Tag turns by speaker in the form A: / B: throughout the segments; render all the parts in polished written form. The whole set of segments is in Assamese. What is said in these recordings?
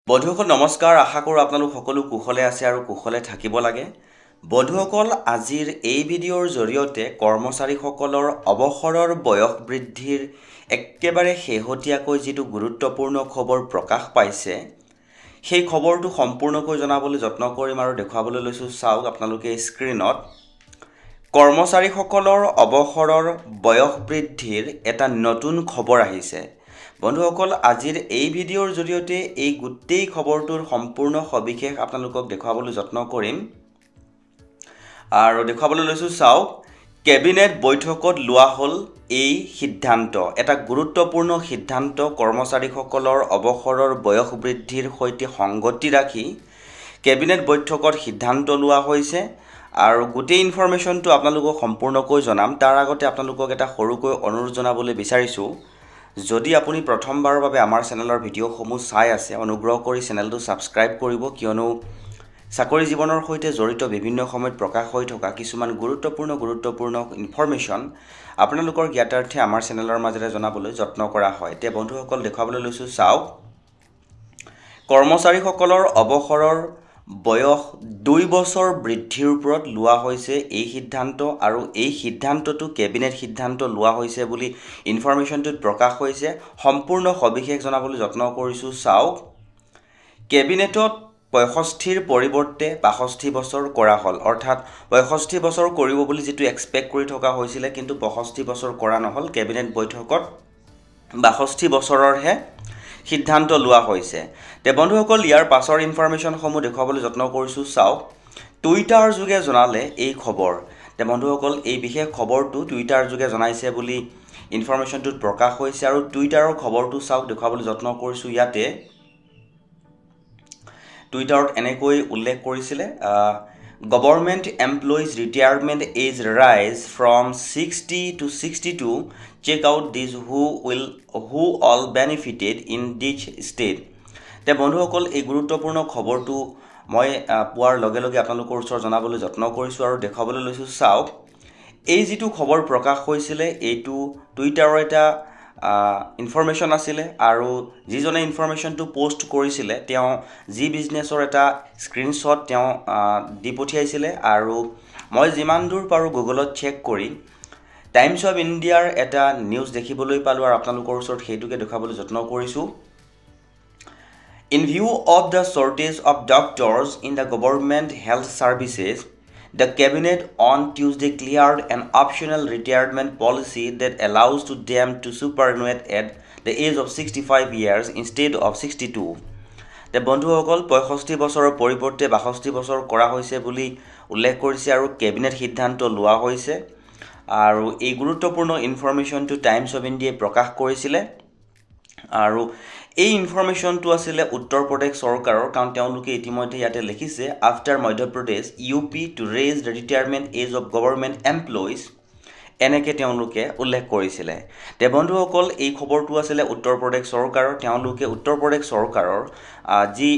A: বন্ধুসকল নমস্কাৰ আশা কৰোঁ আপোনালোক সকলো কুশলে আছে আৰু কুশলে থাকিব লাগে বন্ধুসকল আজিৰ এই ভিডিঅ'ৰ জৰিয়তে কৰ্মচাৰীসকলৰ অৱসৰৰ বয়স বৃদ্ধিৰ একেবাৰে শেহতীয়াকৈ যিটো গুৰুত্বপূৰ্ণ খবৰ প্ৰকাশ পাইছে সেই খবৰটো সম্পূৰ্ণকৈ জনাবলৈ যত্ন কৰিম আৰু দেখুৱাবলৈ লৈছো চাওক আপোনালোকে স্ক্ৰিনত কৰ্মচাৰীসকলৰ অৱসৰৰ বয়স বৃদ্ধিৰ এটা নতুন খবৰ আহিছে বন্ধুসকল আজিৰ এই ভিডিঅ'ৰ জৰিয়তে এই গোটেই খবৰটোৰ সম্পূৰ্ণ সবিশেষ আপোনালোকক দেখুৱাবলৈ যত্ন কৰিম আৰু দেখুৱাবলৈ লৈছো চাওক কেবিনেট বৈঠকত লোৱা হল এই সিদ্ধান্ত এটা গুৰুত্বপূৰ্ণ সিদ্ধান্ত কৰ্মচাৰীসকলৰ অৱসৰৰ বয়স বৃদ্ধিৰ সৈতে সংগতি ৰাখি কেবিনেট বৈঠকত সিদ্ধান্ত লোৱা হৈছে আৰু গোটেই ইনফৰমেশনটো আপোনালোকক সম্পূৰ্ণকৈ জনাম তাৰ আগতে আপোনালোকক এটা সৰুকৈ অনুৰোধ জনাবলৈ বিচাৰিছো যদি আপুনি প্ৰথমবাৰৰ বাবে আমাৰ চেনেলৰ ভিডিঅ'সমূহ চাই আছে অনুগ্ৰহ কৰি চেনেলটো সাবস্ক্ৰাইব কৰিব কিয়নো চাকৰি জীৱনৰ সৈতে জড়িত বিভিন্ন সময়ত প্ৰকাশ হৈ থকা কিছুমান গুৰুত্বপূৰ্ণ ইনফৰমেশন আপোনালোকৰ জ্ঞাতাৰ্থে আমাৰ চেনেলৰ মাজেৰে জনাবলৈ যত্ন কৰা হয় তে বন্ধুসকল দেখুৱাবলৈ লৈছো চাওক কৰ্মচাৰীসকলৰ অৱসৰৰ বয়স 2 বছৰ বৃদ্ধিৰ ওপৰত লোৱা হৈছে এই সিদ্ধান্ত আৰু এই সিদ্ধান্তটো কেবিনেট সিদ্ধান্ত লোৱা হৈছে বুলি ইনফৰমেশনটো প্ৰকাশ হৈছে সম্পূৰ্ণ সবিশেষ জনাবলৈ যত্ন কৰিছো চাওক কেবিনেটত 65ৰ পৰিৱৰ্তে 62 বছৰ কৰা হল অৰ্থাৎ 65 বছৰ কৰিব বুলি যেটো এক্সপেক্ট কৰি থকা হৈছিল কিন্তু 65 বছৰ কৰা নহল কেবিনেট বৈঠকত 62 বছৰৰহে সিদ্ধান্ত লোৱা হৈছে তে বন্ধুসকল ইয়াৰ পাছৰ ইনফৰমেশন সমূহ দেখুৱাবলৈ যত্ন কৰিছো চাওক টুইটাৰ যোগে জনালে এই খবৰ তে বন্ধুসকল এই বিশেষ খবৰটো টুইটাৰ যোগে জনাইছে বুলি ইনফৰমেশনটো প্ৰকাশ হৈছে আৰু টুইটাৰৰ খবৰটো চাওক দেখুৱাবলৈ যত্ন কৰিছো ইয়াতে টুইটাৰত এনেকৈ উল্লেখ কৰিছিলে Government employees retirement age rise from 60 to 62 check out these who all benefited in each state তে বন্ধুসকল এই গুৰুত্বপূৰ্ণ খবৰটো মই পুৱাৰ লগে লগে আপোনালোকৰ ওচৰত জনাবলৈ যত্ন কৰিছো আৰু দেখাবলৈ লৈছো চাওক এই যেটো খবৰ প্ৰকাশ হৈছিলে এইটো টুইটাৰৰ এটা ইনফৰমেশন আছিল আৰু যিজনে ইনফৰমেশনটো পোষ্ট কৰিছিলে তেওঁ জি বিজনেছৰ এটা স্ক্ৰিনশ্বট তেওঁ দি পঠিয়াইছিল আৰু মই যিমান দূৰ পাৰো গুগলত চেক কৰি টাইমছ অফ ইণ্ডিয়াৰ এটা নিউজ দেখিবলৈ পালো আৰু আপোনালোকৰ ওচৰত হেতুকে দেখাবলৈ যত্ন কৰিছো In view of the shortage of doctors in the government health services The cabinet on Tuesday cleared an optional retirement policy that allows to them to superannuate at the age of 65 years instead of 62. The বন্ধুসকল 65 বছৰৰ পৰিৱৰ্তে 62 বছৰ কৰা হৈছে বুলি উল্লেখ কৰিছে আৰু কেবিনেট সিদ্ধান্ত লোৱা হৈছে আৰু এই গুৰুত্বপূৰ্ণ ইনফৰমেশনটো টাইমছ অফ ইণ্ডিয়া প্ৰকাশ কৰিছিলে আৰু এই ইনফৰমেশনটো আছিল উত্তৰ প্ৰদেশ চৰকাৰৰ কাৰণ তেওঁলোকে ইতিমধ্যে ইয়াতে লিখিছে after Madhya Pradesh UP to raise the retirement age of government employees এনেকে তেওঁলোকে উল্লেখ কৰিছিল তে বন্ধুসকল এই খবৰটো আছিল উত্তৰ প্ৰদেশ চৰকাৰৰ তেওঁলোকে উত্তৰ প্ৰদেশ চৰকাৰৰ যি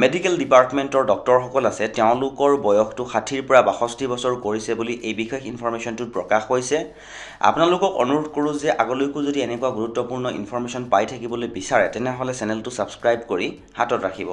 A: মেডিকেল ডিপাৰ্টমেন্টৰ ডক্টৰ সকল আছে তেওঁলোকৰ বয়সটো 60 ৰ পৰা 62 বছৰ কৰিছে বুলি এই বিশেষ ইনফৰমেশনটো প্ৰকাশ হৈছে আপোনালোকক অনুৰোধ কৰো যে আগলৈকো যদি এনেকুৱা গুৰুত্বপূৰ্ণ ইনফৰমেশন পাই থাকিবলৈ বিচাৰে তেনে হলে চেনেলটো সাবস্ক্ৰাইব কৰি হাতত ৰাখিব